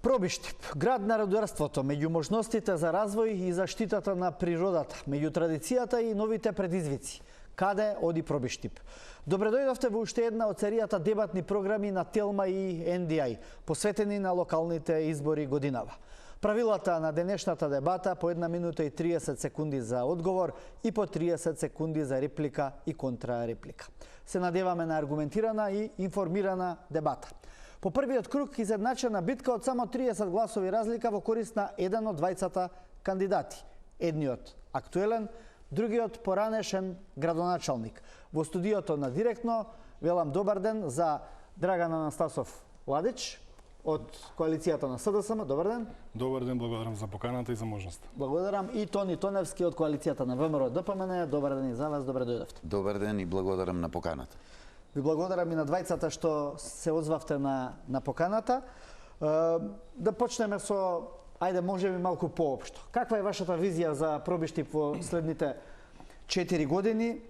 Пробиштип, град на радуарството, меѓу можностите за развој и заштитата на природата, меѓу традицијата и новите предизвици. Каде оди Пробиштип? Добре дојдовте во уште една од серијата дебатни програми на Телма и NDI, посветени на локалните избори годинава. Правилата на денешната дебата по 1 минута и 30 секунди за одговор и по 30 секунди за реплика и контрареплика. Се надеваме на аргументирана и информирана дебата. По првиот круг изедначена битка од само 30 гласови разлика во корист на еден од двајцата кандидати. Едниот актуелен, другиот поранешен градоначалник. Во студиото на Директно велам добар ден за Драган Анастасов Ладич од коалицијата на СДСМ. Добар ден. Добар ден, благодарам за поканата и за можноста. Благодарам и Тони Тоневски од коалицијата на ВМРО ДПМН. Добар ден и за вас, добре дојдовте. Добар ден и благодарам на поканата. Ви благодарам и на двајцата што се озвавте на поканата. Да почнеме со, ајде, можеби малку поопшто. Каква е вашата визија за Пробиштип во следните 4 години?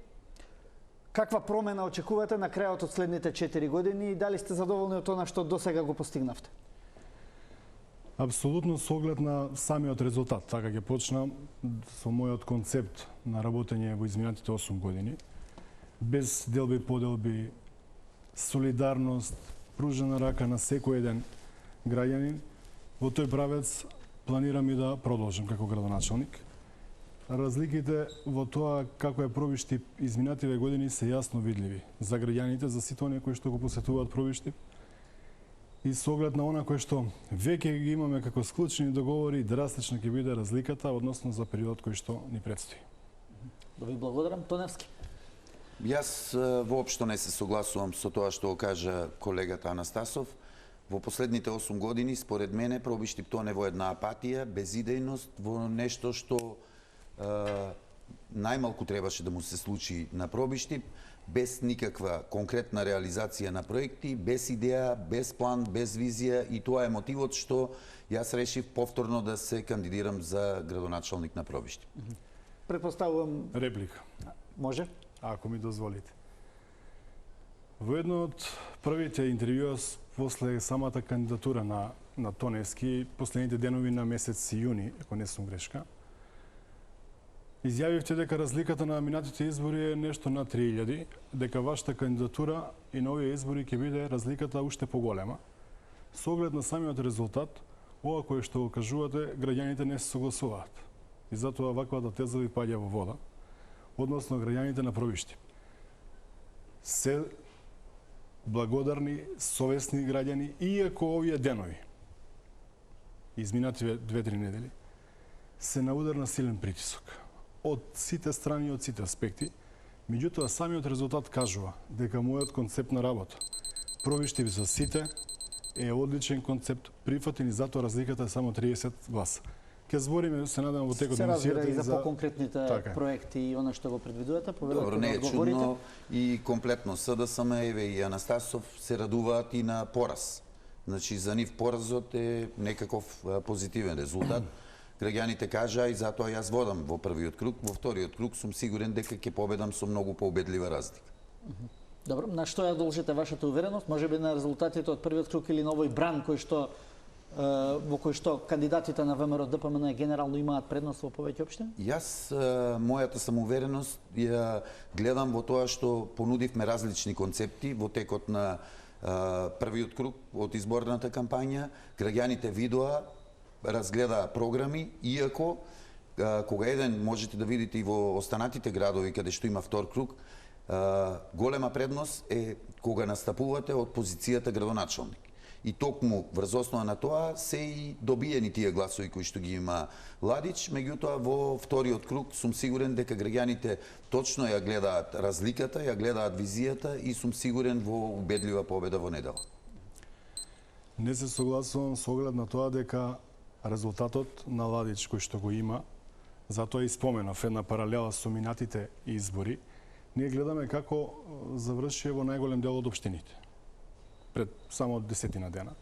Каква промена очекувате на крајот од следните 4 години и дали сте задоволни од тоа што досега го постигнавте? Апсолутно со оглед на самиот резултат. Така ќе почнам со мојот концепт на работење во изминатите 8 години. Без делби поделби, солидарност, пружена рака на секој еден граѓанин. Во тој правец планирам и да продолжам како градоначалник. Разликите во тоа како е Пробиштип изминативе години се јасно видливи за граѓаните, за сите оние кои што го посетуваат Пробиштип. И со оглед на она кој што веќе ги имаме како склучени договори, драстична ќе биде разликата односно за периодот кој што ни предстои. Да ви благодарам. Тоневски. Јас воопшто не се согласувам со тоа што го кажа колегата Анастасов. Во последните 8 години, според мене, Пробиштип тоне во една апатија, безидејност, во нешто што најмалку требаше да му се случи на Пробиштип, без никаква конкретна реализација на проекти, без идеја, без план, без визија, и тоа е мотивот што јас решив повторно да се кандидирам за градоначалник на Пробиштип. Предпоставувам... Реплика. Може? Ако ми дозволите. Во едно од првите интервјуа после самата кандидатура на Тоневски, последните денови на месец јуни, ако не сум грешка, изјавивте дека разликата на минатите избори е нешто на 3000, дека вашата кандидатура и на овие избори ќе биде разликата уште поголема. Со оглед на самиот резултат, ова кое што го кажувате, граѓаните не се согласуваат. И затоа ваквата теза ви паѓа во вода, односно граѓаните на Пробиштип. Се благодарни, совесни граѓани, иако овие денови, изминативе 2-3 недели, се на удар на силен притисок од сите страни и од сите аспекти. Меѓутоа, самиот резултат кажува дека мојот концепт на работа, Пробиштип за сите, е одличен концепт, прифатен, и затоа разликата е само 30 гласа. Ке збориме, се надам, во текот на емисијата и за поконкретните проекти и она што го предвидувате. Добро, не е чудно и комплетно СДСМ, еве и Анастасов се радуваат и на пораз. Значи, за нив поразот е некаков позитивен резултат. Граѓаните кажа и затоа јас водам во првиот круг, во вториот круг сум сигурен дека ќе победам со многу поубедлива разлика. Добро, на што ја должите вашата увереност? Можеби на резултатите од првиот круг или на овој бран во кој што кандидатите на ВМРО ДПМН генерално имаат предност во повеќе општини? Јас мојата самоувереност ја гледам во тоа што понудивме различни концепти во текот на првиот круг од изборната кампања. Граѓаните видоа, разгледаа програми, иако кога еден можете да видите и во останатите градови каде што има втор круг, голема предност е кога настапувате од позицијата градоначалник. И токму врз основа на тоа се и добиени тие гласови кои што ги има Ладич, меѓутоа во вториот круг сум сигурен дека граѓаните точно ја гледаат разликата, ја гледаат визијата и сум сигурен во убедлива победа во недела. Не се согласувам со оглед на тоа дека резултатот на Ладич кој што го има, затоа и споменав една паралела со минатите избори, ние гледаме како заврши во најголем дел од општините пред само 10 дена.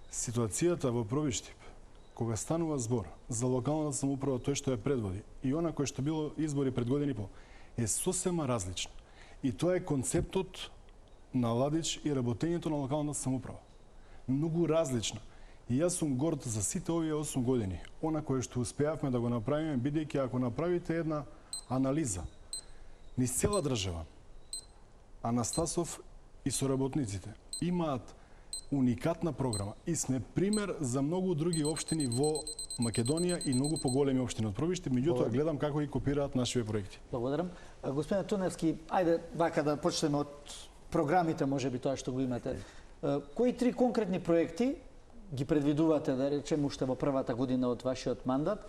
Ситуацијата во Пробиштип, кога станува збор за локалната самоуправа, тој што ја предводи, и она кој што било избори пред година и пол, е сосема различно. И тоа е концептот на Ладич и работењето на локалната самоуправа. Многу различно. И јас сум горд за сите овие 8 години. Она кое што успеавме да го направиме, бидејќи ако направите една анализа низ цела држава, Анастасов и соработниците имаат уникатна програма и сме пример за многу други општини во Македонија и многу поголеми општини од Пробишти, меѓутоа гледам како ги копираат нашиве проекти. Благодарам. Господине Туневски, ајде вака да почнеме од програмите, можеби тоа што го имате. Кои 3 конкретни проекти ги предвидувате, да речем, уште во првата година од вашиот мандат,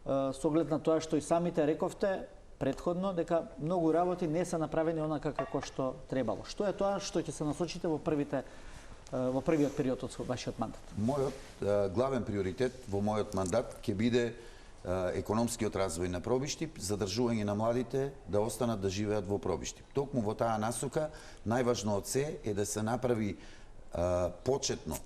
со оглед на тоа што и самите рековте претходно дека многу работи не се направени онака како што требало. Што е тоа што ќе се насочите во првиот период од вашиот мандат? Мојот главен приоритет во мојот мандат ќе биде економскиот развој на Пробиштип, задржување на младите да останат да живеат во Пробиштип. Токму во таа насока, најважно од се е да се направи почетно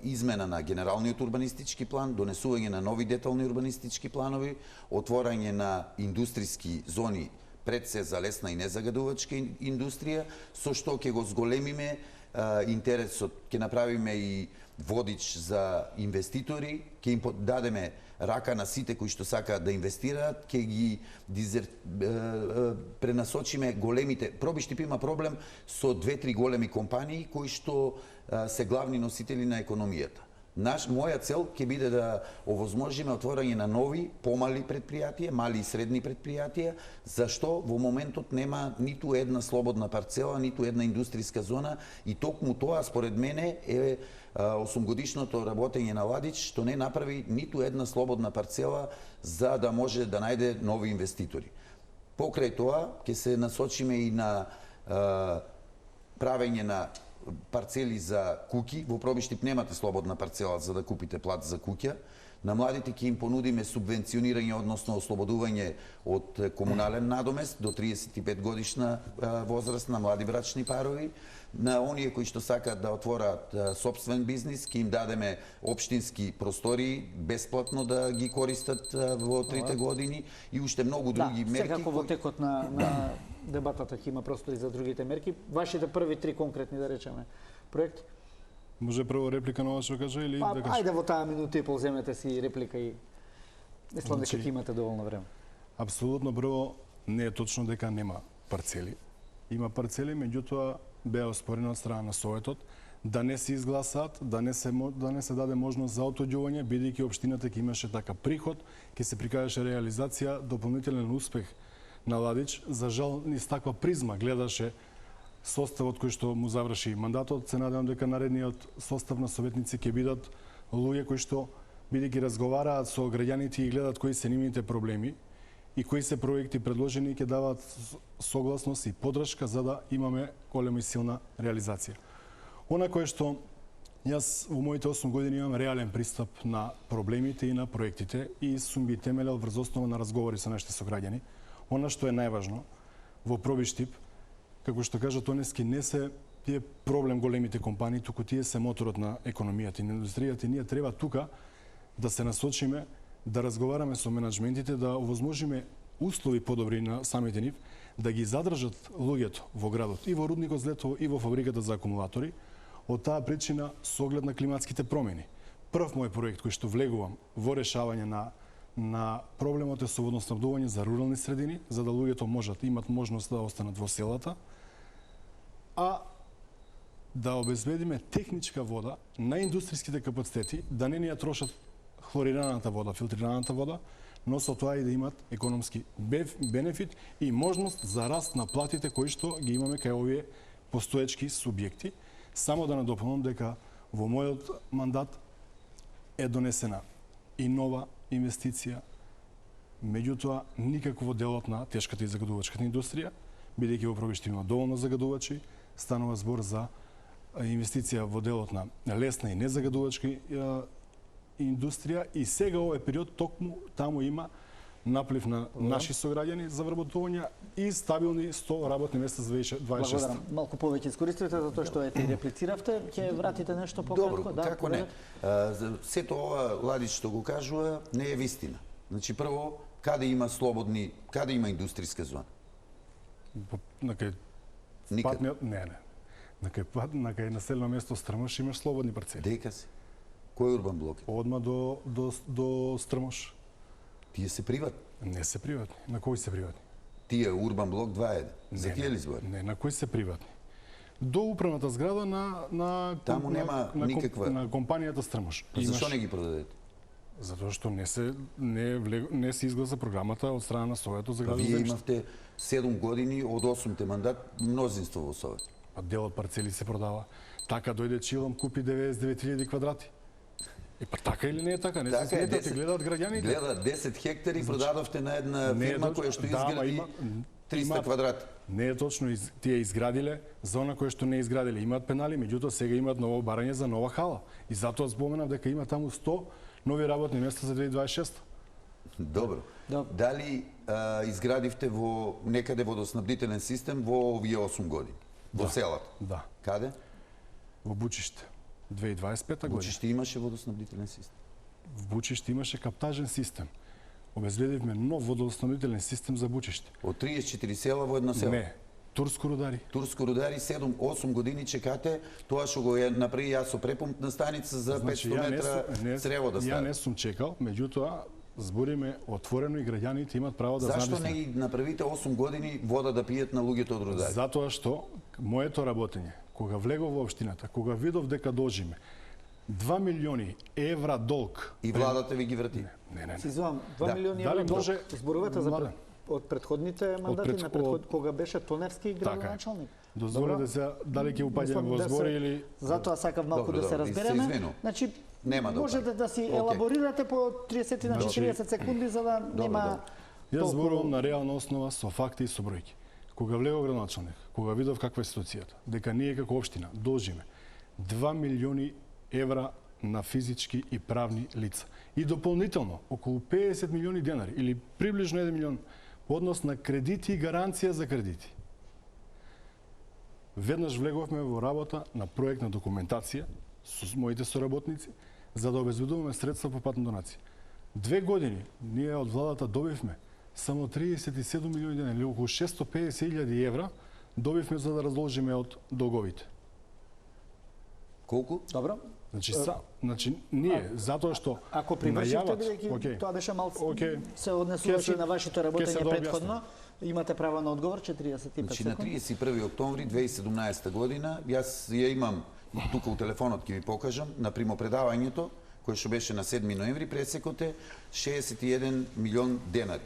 измена на генералниот урбанистички план, донесување на нови детални урбанистички планови, отворање на индустријски зони пред се за лесна и незагадувачка индустрија, со што ќе го зголемиме интересот, ќе направиме и водич за инвеститори, ќе им дадеме рака на сите кои што сакаат да инвестираат, ќе ги пренасочиме големите. Пробиштип има проблем со 2-3 големи компании кои што се главни носители на економијата. Моја цел ќе биде да овозможиме отворање на нови, помали предпријатија, мали и средни предпријатија, зашто во моментот нема ниту една слободна парцела, ниту една индустријска зона и токму тоа според мене е 8-годишното работење на Ладич што не направи ниту една слободна парцела за да може да најде нови инвеститори. Покрај тоа ќе се насочиме и на правење на парцели за куќи. Во Пробиштип немате слободна парцела за да купите плат за куќа. На младите ќе им понудиме субвенционирање, односно ослободување од комунален надомест до 35 годишна возраст на млади брачни парови. На оние кои што сакаат да отвораат сопствен бизнис, ќе им дадеме општински простори бесплатно да ги користат во 3 години и уште многу други мерки. Секако во текот на дебатата ќе има простори за другите мерки. Вашите први 3 конкретни, да речеме, проекти? Може прво реплика на ова што кажа или да кажа? Ајде во таа минута и пол земете си реплика и мислам дека ќе имате доволно време. Апсолутно прво не е точно дека нема парцели. Има парцели, меѓутоа беа оспорени од страна на Советот да не се изгласаат, да не се даде можност за отоѓување, бидејќи општината ќе имаше така приход, ќе се прикажеше реализација, дополнителен успех на Ладич. За жал, низ таква призма гледаше составот кој што му заврши мандатот. Се надевам дека наредниот состав на советници ќе бидат луѓе кои што бидејќи разговараат со граѓаните и гледат кои се нивните проблеми и кои се проекти предложени, ќе даваат согласност и поддршка за да имаме голема и силна реализација. Она кое што јас во моите 8 години имам реален пристап на проблемите и на проектите и сум ги темелел врз основа на разговори со нашите сограѓани. Она што е најважно во Пробиштип, како што кажа Тоневски, не се тие проблем големите компании, туку тие се моторот на економијата и на индустријата. Ние треба тука да се насочиме, да разговараме со менаџментите, да овозможиме услови подобри на самите нив, да ги задржат луѓето во градот и во рудникот Злетово и во фабриката за акумулатори, од таа причина со оглед на климатските промени. Прв мој проект кој што влегувам во решавање на проблемот е со водоснабдување за рурални средини, за да луѓето имат можност да останат во селата, а да обезбедиме техничка вода на индустријските капацитети, да не ни ја трошат хлорираната вода, филтрираната вода, но со тоа и да имат економски бенефит и можност за раст на платите кои што ги имаме кај овие постоечки субјекти. Само да надополнам дека во мојот мандат е донесена и нова инвестиција, меѓутоа никако во делот на тешката и загадувачката индустрија, бидејќи во Пробиштип има доволно загадувачи, станува збор за инвестиција во делот на лесна и незагадувачка индустрија и сега овој период токму таму има наплив на наши сограѓани за вработување и стабилни 100 работни места за 2026. Благодарам. Малку повеќе искористите за тоа што ете реплициравте, ќе вратите нешто пократко? Добро, како не. Сето ова Ладич што го кажува не е вистина. Значи прво, каде има индустријска зона? Никаде. Не. На кај населено место Стрмаш имаш слободни парцели. Дека се. Кој урбан блок? Одма до Стрмош. Тие се приватни. Не се приватни. На кои се приватни? Тие урбан блок 2.1. За тие ли збори? Не, на кои се приватни? До управната зграда на Таму нема никаква. На компанијата Стрмош. Зашо не ги продадете? Затоа што не се изгласа програмата од страна на Советот за градско Вие земјиште. имавте 7 години од 8-те мандат мнозинство во Совет. А дел од парцели се продава. Така дојде Чилом, купи 99.000 квадрати. Па така или не е така? Не се сметат и гледаат граѓаните. Гледаат 10 хектари, продадовте на една фирма која што изгради 300 квадрати. Не е точно, тие изградиле за она кое што не изградиле. Имаат пенали, меѓутоа сега имаат ново барање за нова хала. И затоа споменав дека има таму 100 нови работни места за 2026. Добро. Да. Дали изградивте во некаде водоснабдителен систем во овие 8 години? Во селата? Да. Каде? Во Бучиште. 2025 година. Бучиште имаше водоснабдителен систем. В Бучиште имаше каптажен систем. Обезбедивме нов водоснабдителен систем за Бучиште. Од 34 села во едно село? Не. Турско рудари. Турско рудари 7-8 години чекате тоа што го направи јас со препумпна станица за 500 метра црево да стави. Ја не сум чекал, меѓутоа збориме отворено и граѓаните имаат право да знаат. Зашто не ги направите 8 години вода да пијат на луѓето од рудари? Затоа што моето работење, кога влегов во општината, кога видов дека должиме 2 милиони евра долг И владата ви ги врати? Не. Си извам, 2 Да. милиони Дали евра. може- Зборувате за Младен. од предходните мандати кога беше Тоневски градоначалник. Дозволете се дали ќе упаѓаме во збори или Затоа сакав малку Добро, да се добро, и се разбереме. извинувам. Значи Нема да можете да си елаборирате по 30 на 40 секунди за да нема Јас зборувам на реална основа со факти и со бројки. Кога влегов градоначалник, кога видов каква е ситуацијата, дека ние како општина должиме 2 милиони евра на физички и правни лица. И дополнително, околу 50 милиони денари, или приближно 1 милион, по однос на кредити и гаранција за кредити. Веднаш влеговме во работа на проектна документација со моите соработници, за да обезбедуваме средства по патна донација. 2 години ние од владата добивме само 37 милиони денари, или околу 650.000 евра, добивме за да раздолжиме од долговите. Колку? Добро. Значи ние затоа што Ако привршите, најават- бидејќи Океј. тоа беше малку Океј. се однесуваше Ќе се- на вашето ќе се работење да предходно, имате право на одговор 45 Значи на секунди. 31 октомври 2017 година, јас ја имам и тука у телефонот ќе ви покажам, на примопредавањето, кој што беше на 7 ноември, пресекот е 61 милион денари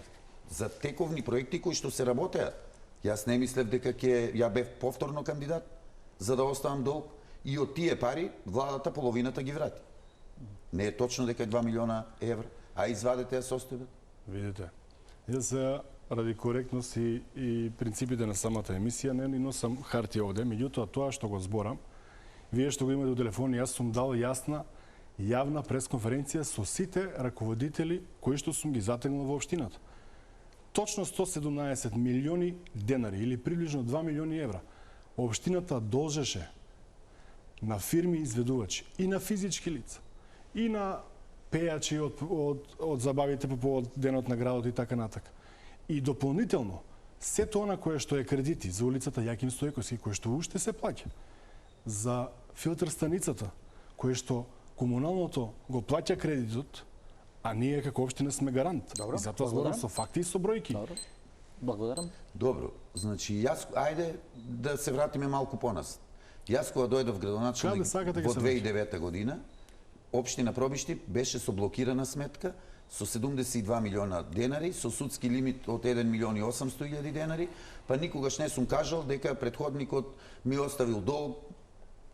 за тековни проекти кои што се работеа. Јас не мислев дека ја бев повторно кандидат за да оставам долг и од тие пари владата половината ги врати. Не е точно дека е 2 милиона евра, а извадете ја состојбата. Видите, јас ради коректност и принципите на самата емисија не носам хартија овде, меѓутоа тоа што го зборам, вие што го имате у телефон, јас сум дал јасна јавна пресконференција со сите раководители кои што сум ги затегнал во општината. Точно 117 милиони денари или приближно 2 милиони евра. Општината должеше на фирми изведувачи и на физички лица и на пејачи од забавите по повод денот на градот и така натака. И дополнително сето она кое што е кредити за улицата Јаким Стојковски, кое што уште се плаќа, за филтр станицата, кое што комуналното го плаќа кредитот, а ние како општина сме гарант. Добро, И затоа зборам со факти и со бројки. Добро. Благодарам. Добро, значи јас ајде да се вратиме малку понас. Јас кога дојдов градоначалник Каде сакате во ќе се 2009 година, општина Пробиштип беше со блокирана сметка со 72 милиона денари, со судски лимит од 1 милион и 800.000 денари, па никогаш не сум кажал дека претходникот ми оставил долг.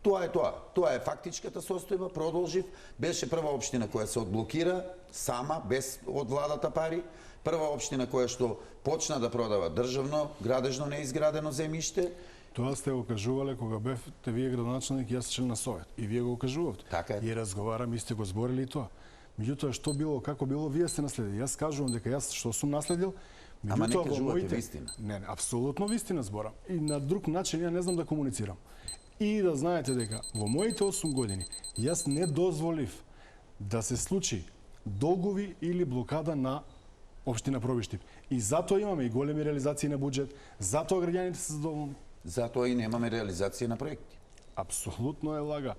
Тоа е тоа. Тоа е фактичката состојба, продолжив. Беше прва општина која се одблокира сама, без од владата пари. Прва општина која што почна да продава државно, градежно неизградено земјиште. Тоа сте го кажувале кога бевте вие градоначалник и јас член на совет. И вие го кажувавте. Така е. И разговарам и сте го зборили и тоа. Меѓутоа што било, како било, вие сте наследили. Јас кажувам дека јас што сум наследил, Ама не меѓутоа во кажувате моите вистина. Не, апсолутно вистина зборам. И на друг начин ја не знам да комуницирам. И да знаете дека во моите 8 години јас не дозволив да се случи долгови или блокада на општина Пробиштип. И затоа имаме и големи реализации на буџет, затоа граѓаните се задоволни. Затоа и немаме реализација на проекти. Апсолутно е лага.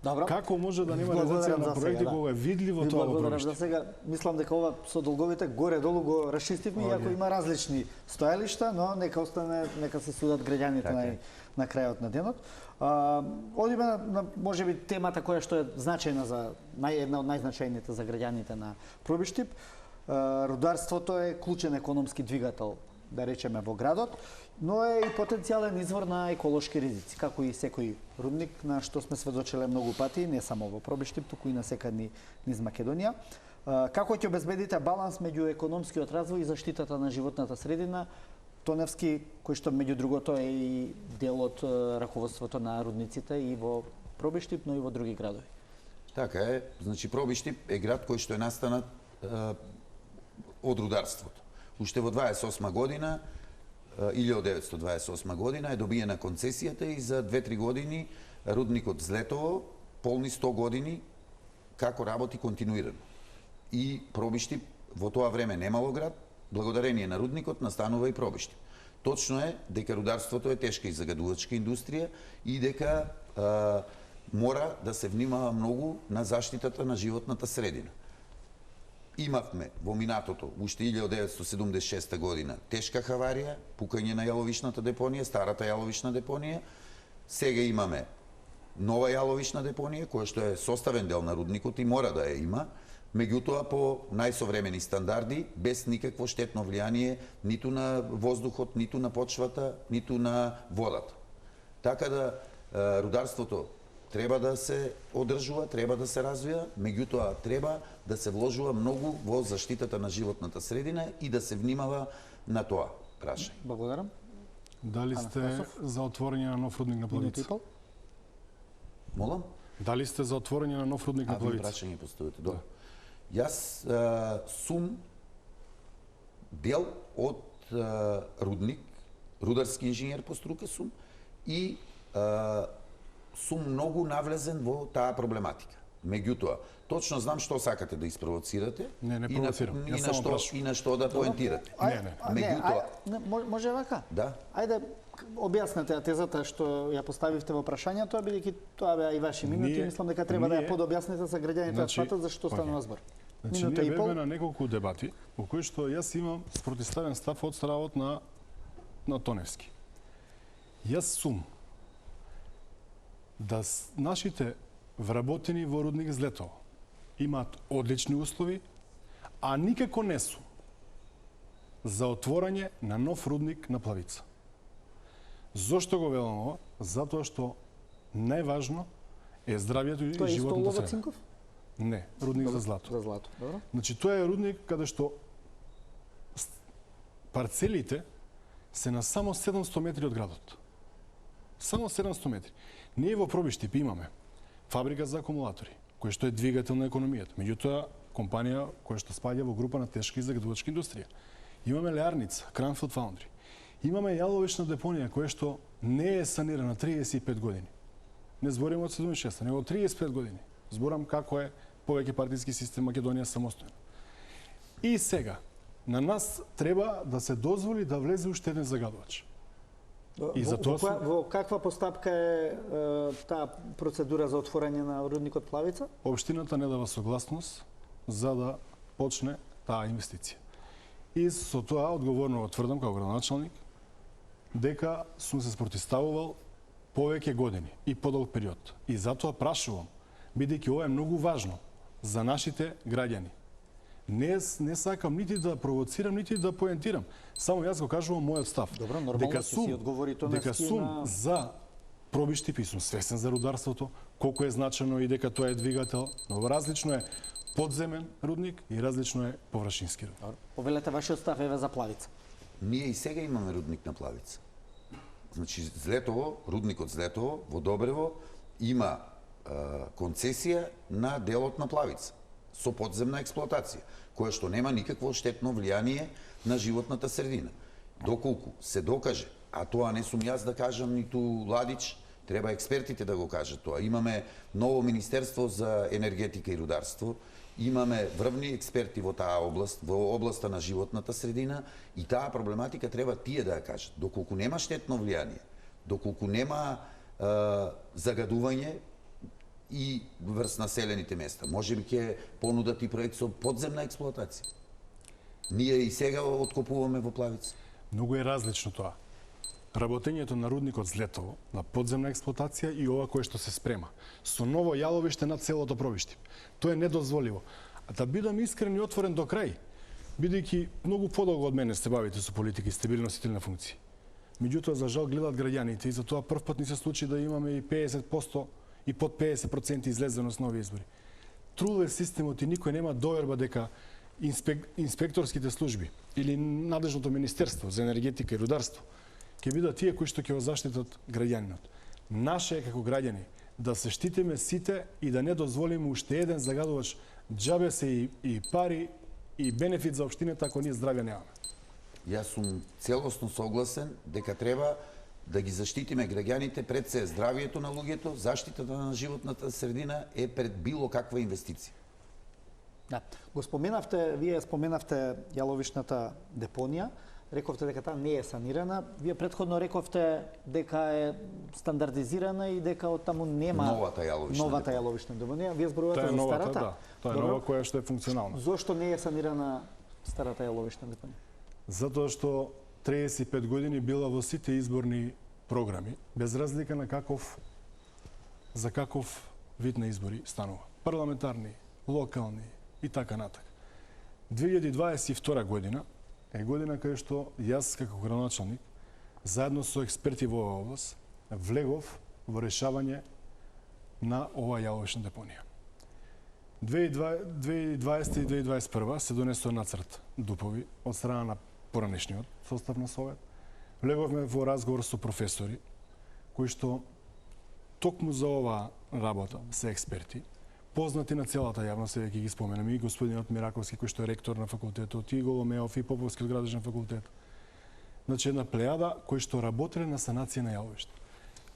Добро. Како може да нема Благодарам реализација за на сега, проекти да. кога е видливо Ви тоа во благодарам пробишти? за сега. Мислам дека ова со долговите горе-долу го расчистивме, иако има различни стоелишта, но нека остане, нека се судат граѓаните на крајот на денот. Одиме на можеби темата која што е значајна за една од најзначајните за граѓаните на Пробиштип. Рударството е клучен економски двигател, да речеме, во градот, но е и потенцијален извор на еколошки ризици, како и секој рудник, на што сме сведочеле многу пати, не само во Пробиштип, туку и на секаде низ Македонија. Како ќе обезбедите баланс меѓу економскиот развој и заштитата на животната средина? Тоневски, кој што меѓу другото е и дел од раководството на рудниците и во Пробиштип, но и во други градови. Така е, значи Пробиштип е град кој што е настанат од рударството. Уште во 28 година, 1928 година е добиена концесијата и за 2-3 години рудникот Злетово полни 100 години како работи континуирано. И Пробиштип во тоа време немало град, благодарение на рудникот настанува и Пробиштип. Точно е дека рударството е тешка и загадувачка индустрија и дека мора да се внимава многу на заштитата на животната средина. Имавме во минатото, уште 1976 година, тешка хаварија, пукање на јаловишната депонија, старата јаловишна депонија. Сега имаме нова јаловишна депонија, која што е составен дел на рудникот и мора да ја има, меѓутоа по најсовремени стандарди, без никакво штетно влијание ниту на воздухот, ниту на почвата, ниту на водата. Така да рударството треба да се одржува, треба да се развија, меѓутоа треба да се вложува многу во заштитата на животната средина и да се внимава на тоа прашање. Благодарам. Дали сте за отворање на нов рудник на Плавица? Молам? Дали сте за отворање на нов рудник на Ви Плавица? прашање поставите, добро. Јас сум дел од рудник, рударски инженер по струка сум и сум многу навлезен во таа проблематика. Меѓутоа, точно знам што сакате да испровоцирате Не и провоцирам. Јас само прашувам. и на што да поентирате. Може вака? Да. Ајде, објаснете тезата што ја поставивте во прашањето, бидејќи тоа беа и ваши минути, мислам дека треба да ја подобјасните за граѓаните да сватат за што станува збор. Значи, Минута ние и пол. бевме на неколку дебати, во кои што јас имам спротивставен став од стравот на Тоневски. Јас сум да нашите вработени во рудник Злетово имаат одлични услови, а никако не сум за отворање на нов рудник на Плавица. Зошто го велам ова? Затоа што најважно е здравјето и Тоа е исто животната Лова средина. Цинков? Не, рудник за злато. За злато, добро. Значи, тоа е рудник каде што парцелите се на само 700 метри од градот. Само 700 метри. Ние во Пробиштип имаме фабрика за акумулатори, која што е двигател на економијата. Меѓутоа, компанија која што спаѓа во група на тешка и загадувачка индустрија. Имаме леарница, Cranfield Foundry. Имаме јаловишна депонија која што не е санирана 35 години. Не зборим од 76, него од 35 години. Зборам како е повеќе партиски систем Македонија самостојно. И сега, на нас треба да се дозволи да влезе уште еден загадувач. И за тоа во каква постапка е таа процедура за отворање на рудникот Плавица? Општината не дава согласност за да почне таа инвестиција. И со тоа одговорно тврдам како градоначалник дека сум се спротивставувал повеќе години и подолг период. И затоа прашувам, бидејќи ова е многу важно за нашите граѓани. Не сакам нити да провоцирам, нити да поентирам. Само јас го кажувам мојот став. Добро, нормално ќе си одговори Тоневски дека сум за Пробиштип и сум свесен за рударството, колку е значено и дека тоа е двигател, но различно е подземен рудник и различно е површински рудник. Повелете вашиот став еве за Плавица. Ние и сега имаме рудник на Плавица. Значи, Злетово, рудникот Злетово во Добрево има концесија на делот на Плавица со подземна експлоатација, која што нема никакво штетно влијание на животната средина. Доколку се докаже, а тоа не сум јас да кажам, ниту Ладич, треба експертите да го кажат тоа. Имаме ново Министерство за енергетика и рударство, имаме врвни експерти во таа област, во областа на животната средина и таа проблематика треба тие да ја кажат. Доколку нема штетно влијание, доколку нема загадување, и врз населените места. Може би ќе понудат и проект со подземна експлоатација. Ние и сега откопуваме во Плавица. Многу е различно тоа. Работењето на рудникот Злетово, на подземна експлоатација и ова кое што се спрема. Со ново јаловиште на целото пробишти. Тоа е недозволиво. А да бидам искрен и отворен до крај, бидејќи многу подолго од мене се бавите со политика и сте били носители на функции. Меѓутоа, за жал, гледат граѓаните и за тоа прв пат ни се случи да имаме и 50% и под 50% излезеност на овие избори. Труле системот и никој нема доверба дека инспекторските служби или надлежното министерство за енергетика и рударство ќе бидат тие кои што ќе го заштитат граѓанинот. Наше е како граѓани да се штитиме сите и да не дозволиме уште еден загадувач џабе се и пари и бенефит за општината ако ние здравје немаме. Јас сум целосно согласен дека треба да ги заштитиме граѓаните пред се здравието на луѓето, заштитата на животната средина е пред било каква инвестиција. Да. Го споменавте, вие споменавте јаловишната депонија, рековте дека таа не е санирана, вие претходно рековте дека е стандардизирана и дека од таму нема новата јаловишна депонија. Вие зборувате Тоа е за новата, старата? да. Тоа е нова која што е функционална. Зошто не е санирана старата јаловишна депонија? Затоа што 35 години била во сите изборни програми, без разлика на за каков вид на избори станува. Парламентарни, локални и така натака. 2022 година е година кај што јас како градоначалник, заедно со експерти во оваа област, влегов во решавање на оваа јаловишна депонија. 2020 и 2021 се донесува нацрт дупови од страна на поранешниот состав на Совет. Влеговме во разговор со професори кои што токму за оваа работа се експерти, познати на целата јавност, веќе ги споменаме, и господинот Мираковски кој што е ректор на факултетот, и Голомеов, и Поповски градежен факултет. Значи една плејада кои што работеле на санација на јаловишта.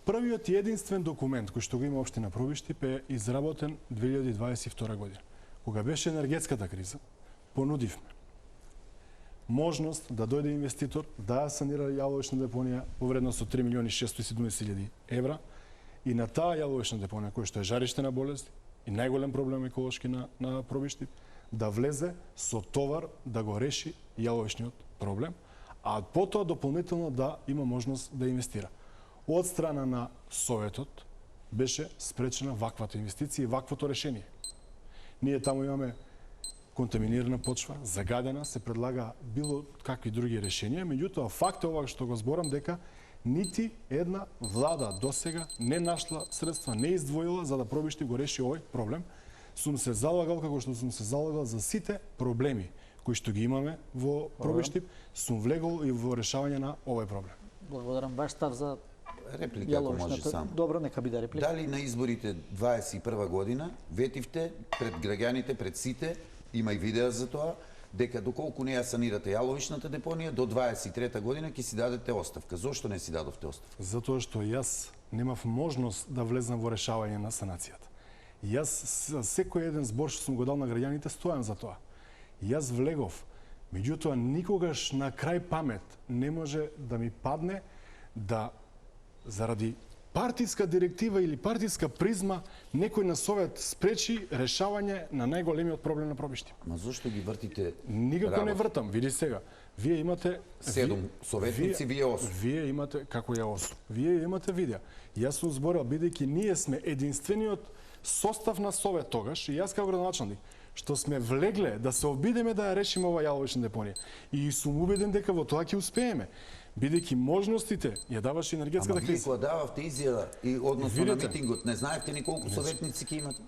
Првиот и единствен документ кој што го има општина Пробиштип е изработен 2022 година. Кога беше енергетската криза, понудивме можност да дојде инвеститор да санира јаловишна депонија во вредност од 3.670.000 евра и на таа јаловишна депонија која што е жариште на болести и најголем проблем еколошки на Пробиштип, да влезе со товар да го реши јаловишниот проблем, а потоа дополнително да има можност да инвестира. Од страна на Советот беше спречена ваквата инвестиција и ваквото решение. Ние таму имаме контаминирана почва, загадена, се предлага било какви други решенија, меѓутоа факт е ова што го зборам дека нити една влада досега не нашла средства, не издвоила за да Пробиштип го реши овој проблем. Сум се залагал како што сум се залагал за сите проблеми кои што ги имаме во Пробиштип, сум влегол и во решавање на овој проблем. Благодарам. Ваш став за Реплика, ако може само. Добро, нека биде реплика. Дали на изборите 21 година ветивте пред граѓаните, пред сите, има и видеа за тоа, дека доколку не ја санирате јаловишната депонија, до 23 година ќе си дадете оставка. Зошто не си дадовте оставка? Затоа што јас немав можност да влезам во решавање на санацијата. Јас секој еден збор што сум го дал на граѓаните стојам за тоа. Јас влегов, меѓутоа никогаш на крај памет не може да ми падне да заради партиска директива или партиска призма некој на Совет спречи решавање на најголемиот проблем на Пробиштип. Ма зошто ги вртите? Никако не вртам. Види сега. Вие имате 7 советници, вие 8. Вие имате како ја 8. Вие имате видеа. Јас сум зборил бидејќи ние сме единствениот состав на Совет тогаш и јас како градоначалник што сме влегле да се обидеме да ја решиме ова јаловишна депонија. И сум убеден дека во тоа ќе успееме. Бидејќи можностите ја даваше енергетската криза. Ама вие кога дававте изјава и односно на митингот, не знаевте ни колку советници ќе имате?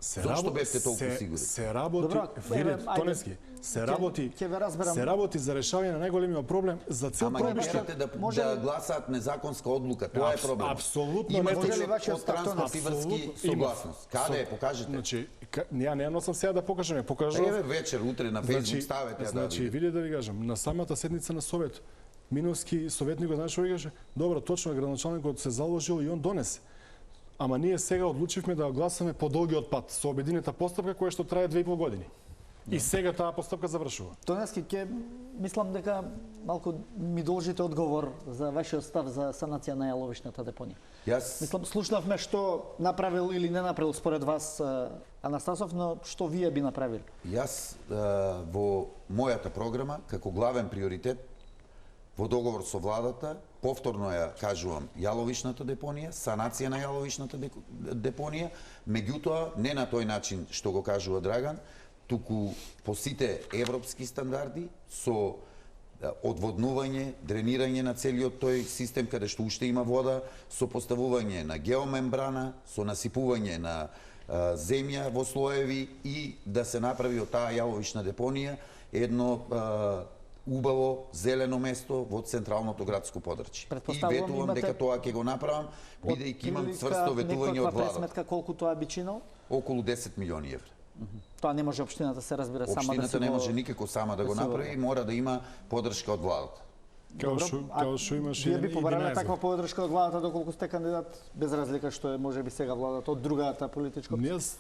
Зошто бевте толку сигурни? Се работи, видете, Тонески, се работи за решавање на најголемиот проблем за цел Пробиштип. Ама ќе да гласаат незаконска одлука, тоа е проблем. Апсолутно имате ли од транспортиварски согласност? Каде е, покажете. Значи, ја не носам сега да покажам, ја покажав. Еве вечер, утре на Facebook ставете да. Значи, видите да ви кажам, на самата седница на Совет, Миновски советникот, знаеш што ви каже? Добро, точно градоначалникот се заложил и он донесе. Ама ние сега одлучивме да гласаме по долгиот пат со обединета постапка која што трае 2,5 години. И сега таа постапка завршува. Тонески, ќе мислам дека малку ми должите одговор за вашиот став за санација на јаловишната депонија. Јас Мислам, слушнавме што направил или не направил според вас Анастасов, но што вие би направили? Јас во мојата програма, како главен приоритет, во договор со владата, повторно ја кажувам јаловишната депонија, санација на јаловишната депонија, меѓутоа не на тој начин што го кажува Драган, туку по сите европски стандарди, со одводнување, дренирање на целиот тој систем каде што уште има вода, со поставување на геомембрана, со насипување на земја во слоеви и да се направи од таа јаловишна депонија едно убаво зелено место во централното градско подрачје. И ветувам дека тоа ќе го направам, бидејќи имам цврсто ветување од владата. Пресметка колку тоа би чинало? Околу 10 милиони евра. Тоа не може општината се разбира сама да се Општината не може никако сама да го направи, мора да има поддршка од владата. Као што имаш вие би побарале таква поддршка од владата доколку сте кандидат, без разлика што е можеби сега владата од другата политичка опција? Јас,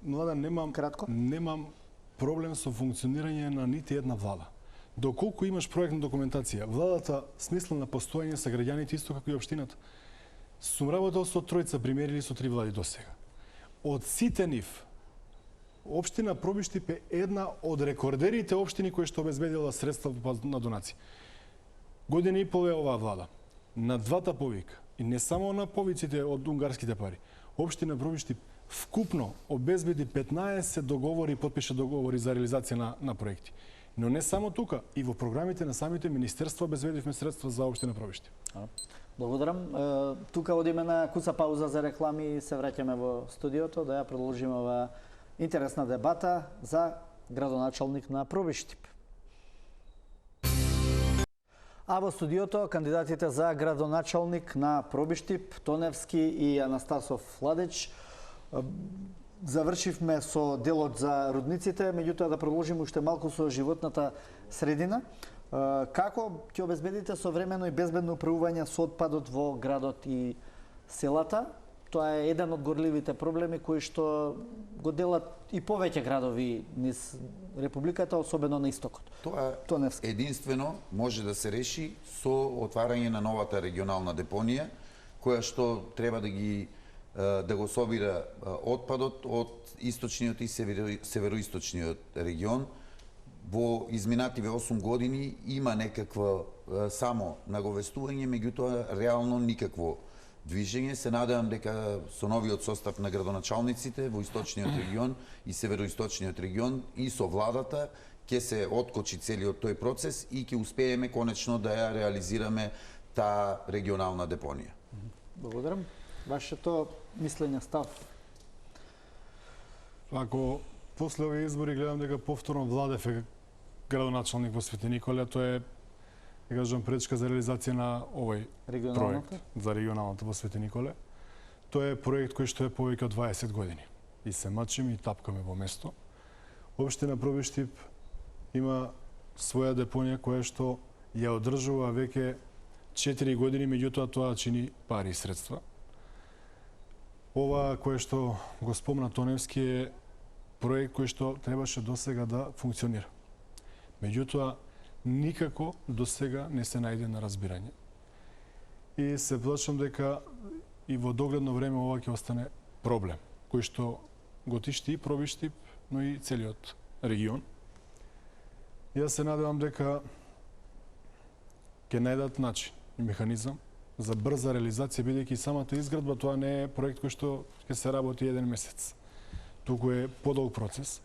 Младен, немам проблем со функционирање на нити една влада. Доколку имаш проектна документација, владата смислена постоење са граѓаните исто како и општината. Сум работел со тројца премиери или со 3 влади досега. Од сите нив, општина Пробиштип е една од рекордерите општини кои што обезбедила средства на донации. Година и пол е оваа влада. На двата повика, и не само на повиците од унгарските пари, општина Пробиштип вкупно обезбеди 15 договори, потпише договори за реализација на проекти. Но не само тука, и во програмите на самите министерства обезбедивме средства за општина Пробиштип. Благодарам. Тука одиме на куца пауза за реклами и се враќаме во студиото да ја продолжиме оваа интересна дебата за градоначалник на Пробиштип. А во студиото кандидатите за градоначалник на Пробиштип, Тоневски и Анастасов Владич. Завршивме со делот за рудниците, меѓутоа да продолжиме уште малку со животната средина. Како ќе обезбедите современо и безбедно управување со отпадот во градот и селата? Тоа е еден од горливите проблеми кои што го делат и повеќе градови низ Републиката, особено на истокот. Тоа Тоневски единствено може да се реши со отварање на новата регионална депонија, која што треба да го собира отпадот од источниот и североисточниот регион. Во изминативе 8 години има некаква само наговестување, меѓутоа реално никакво движење. Се надевам дека со новиот состав на градоначалниците во источниот регион и североисточниот регион и со владата ќе се откочи целиот тој процес и ќе успееме конечно да ја реализираме таа регионална депонија. Благодарам. Вашето мислење, став? Ако после овие избори гледам дека повторно Владев е градоначалник во Свети Николе, тоа е, да кажам, пречка за реализација на овој проект за регионалната во Свети Николе. Тоа е проект кој што е повеќе од 20 години. И се мачиме и тапкаме во место. Општина Пробиштип има своја депонија која што ја одржува веќе 4 години, меѓутоа тоа чини пари и средства. Ова кое што го спомна Тоневски е проект кој што требаше досега да функционира. Меѓутоа, никако досега не се најде на разбирање. И се плашам дека и во догледно време ова ќе остане проблем, кој што го тишти и Пробиштип, но и целиот регион. Јас се надевам дека ќе најдат начин и механизам за брза реализација, бидејќи самата изградба тоа не е проект кој што ќе се работи еден месец. Туку е подолг процес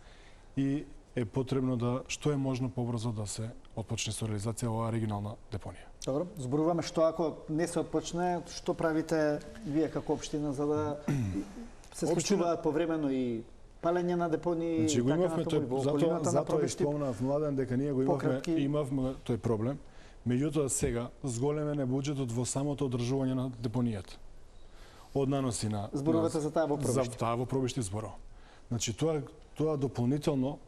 и е потребно да што е можно побрзо да се отпочне со реализација оваа регионална депонија. Добро, зборуваме што ако не се отпочне, што правите вие како општина за да се случуваат повремено и палење на депонии и така натаму во околината на Пробиштип? Затоа спомнав, Младен, дека ние го имавме тој проблем. Меѓутоа сега зголемен е буџетот во самото одржување на депонијата. Од наноси на зборувате за таа во Пробиштип. За таа во Пробиштип зборувам. Значи тоа дополнително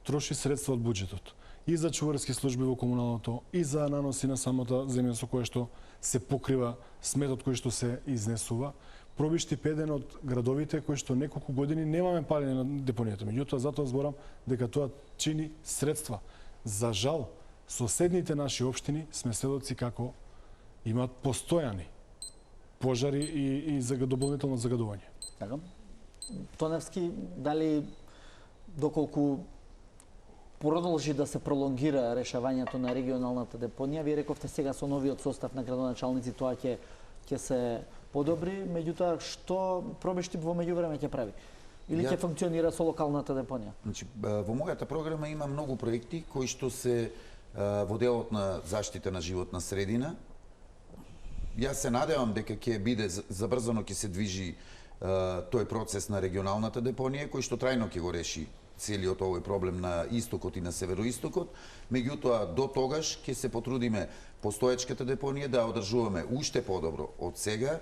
троши средства од буџетот. И за чуварски служби во комуналното, и за наноси на самата земја со која што се покрива сметот кој што се изнесува. Пробиштип е еден од градовите кои што неколку години немаме палење на депонијата. Меѓутоа затоа зборам дека тоа чини средства. За жал, соседните наши општини сме сведоци како имаат постојани пожари и дополнително загадување. Така. Тоневски, дали доколку продолжи да се пролонгира решавањето на регионалната депонија, вие рековте сега со новиот состав на градоначалници тоа ќе се подобри, меѓутоа што Пробиштип во меѓувреме ќе прави? Или ќе функционира со локалната депонија? Значи, во мојата програма има многу проекти кои што се во делот на заштита на животна средина. Јас се надевам дека ќе биде забрзано ќе се движи тој процес на регионалната депонија кој што трајно ќе го реши целиот овој проблем на истокот и на североистокот. Меѓутоа до тогаш ќе се потрудиме постоечката депонија да одржуваме уште подобро од сега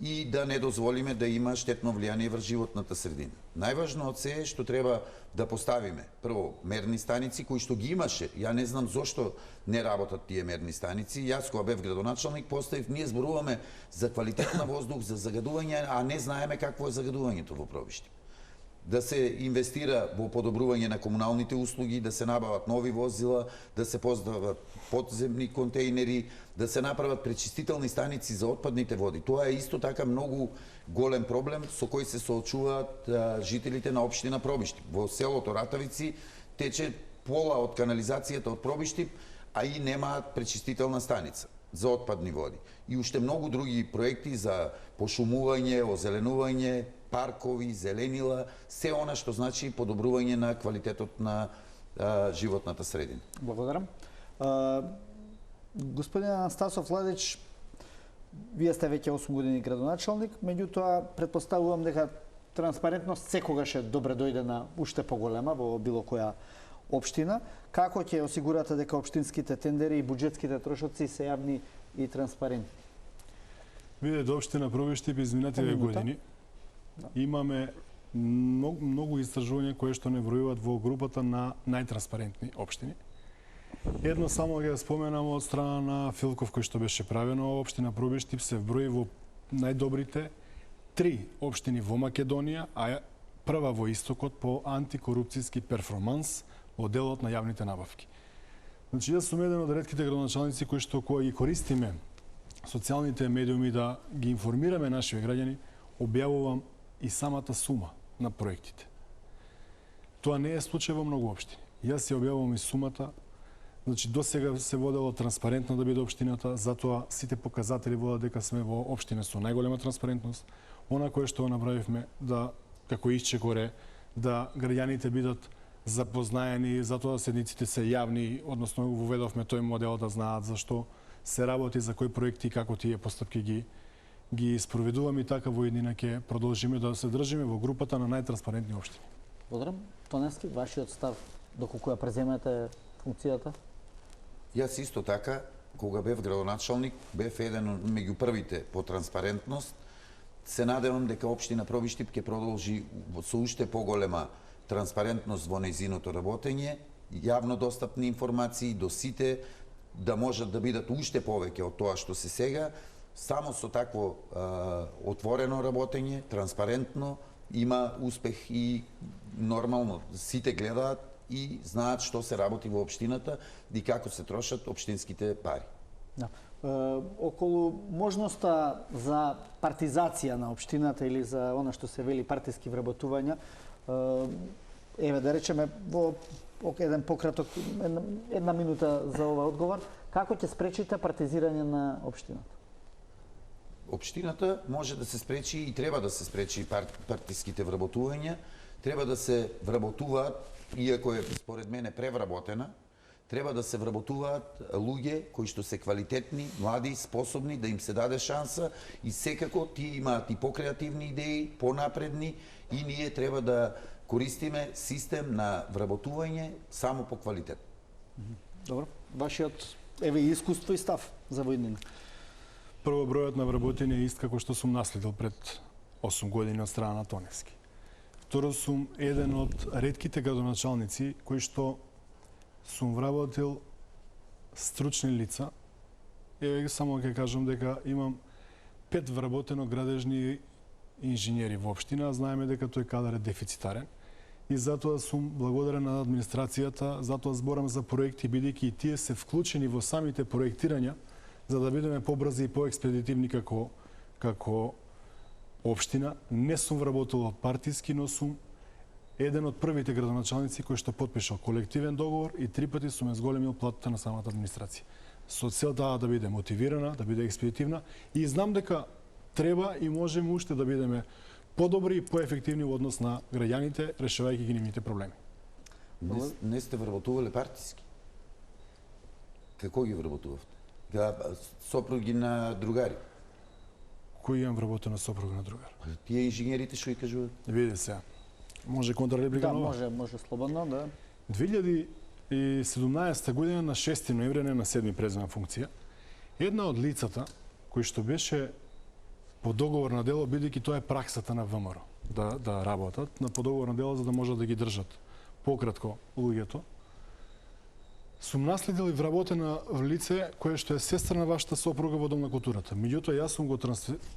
и да не дозволиме да има штетно влијание врз животната средина. Најважно од се е што треба да поставиме прво мерни станици кои што ги имаше. Ја не знам зошто не работат тие мерни станици. Јас кога бев градоначалник поставив, ние зборуваме за квалитет на воздух, за загадување, а не знаеме какво е загадувањето во Пробиштип. Да се инвестира во подобрување на комуналните услуги, да се набават нови возила, да се постават подземни контејнери, да се направат пречистителни станици за отпадните води. Тоа е исто така многу голем проблем со кој се соочуваат жителите на општина Пробиштип. Во селото Ратавици тече пола од канализацијата од Пробиштип, а и немаат пречистителна станица за отпадни води. И уште многу други проекти за пошумување, озеленување, паркови, зеленила, се она што значи подобрување на квалитетот на животната средина. Благодарам. Господин Анастасов Ладич, вие сте веќе 8 години градоначалник, меѓутоа претпоставувам дека транспарентност секогаш е добре дојде на уште поголема во било која општина. Како ќе осигурате дека општинските тендери и буџетските трошоци се јавни и транспарентни? Видете, општина Пробиштип изминативе години имаме многу истражувања кои што не вројуваат во групата на најтранспарентни општини. Едно само ќе споменам од страна на Филков кој што беше правено, општина Пробиштип се вброи во најдобрите 3 општини во Македонија, а прва во истокот по антикорупцијски перформанс во делот на јавните набавки. Значи, јас сум еден од ретките градоначалници кои што кога ги користиме социјалните медиуми да ги информираме нашите граѓани, објавувам и самата сума на проектите. Тоа не е случај во многу општини. Јас ја објавувам и сумата. Значи, досега се водело транспарентно да биде општината, затоа сите показатели водат дека сме во општина со најголема транспарентност. Она кое што направивме да, како исче горе, да граѓаните бидат запознаени, затоа седниците се јавни, односно воведовме тој модел да знаат зашто се работи, за кои проекти и како тие постапки ги спроведуваме и така во еднина ќе продолжиме да се држиме во групата на најтранспарентни општини. Благодарам. Тоневски, вашиот став доколку ја преземете функцијата? Јас исто така, кога бев градоначалник, бев еден меѓу првите по транспарентност. Се надевам дека општина Пробиштип ќе продолжи со уште поголема транспарентност во нејзиното работење, јавно достапни информации до сите, да можат да бидат уште повеќе од тоа што се сега. Само со такво отворено работење, транспарентно, има успех и нормално сите гледаат и знаат што се работи во општината и како се трошат општинските пари. Да. Околу можноста за партизација на општината или за она што се вели партиски вработувања, еве да речеме во еден пократок, една минута за ова одговор, како ќе спречите партизирање на општината? Општината може да се спречи и треба да се спречи партиските вработувања, треба да се вработуваат, иако е според мене превработена, треба да се вработуваат луѓе кои што се квалитетни, млади, способни, да им се даде шанса и секако тие имаат и покреативни идеи, понапредни и ние треба да користиме систем на вработување само по квалитет. Добро. Вашиот еве искуство и став за војнина. Прво, бројот на вработени е ист како што сум наследил пред 8 години од страна на Тоневски. Второ, сум еден од ретките градоначалници кои што сум вработил стручни лица. Еве само ќе кажам дека имам 5 вработено градежни инженери во општина, знаеме дека тој кадар е дефицитарен и затоа сум благодарен на администрацијата, затоа зборам за проекти, бидејќи и тие се вклучени во самите проектирања, за да бидеме побрзи и поекспедитивни како општина. Не сум вработил партиски, но сум еден од првите градоначалници кој што потпишал колективен договор и 3 пати сум ја зголемил платата на самата администрација. Со цел да биде мотивирана, да биде експедитивна и знам дека треба и можеме уште да бидеме подобри и поефективни во однос на граѓаните, решавајќи ги нивните проблеми. Не сте вработувале партиски? Како ги вработувавте? Сопруги на другари? Кој имам вработена сопруга на другар? Тие инженерите што ги кажуваат? Види се. Може контрреплика Да, нова? може слободно, да. 2017 година на 6 ноември, не на 7 презема функција, една од лицата кој што беше по договор на дело, бидејќи тоа е праксата на ВМРО, да работат на по договор на дело за да можат да ги држат пократко луѓето. Сум наследил и вработена лице кое што е сестра на вашата сопруга во Дом на културата. Меѓутоа, јас сум го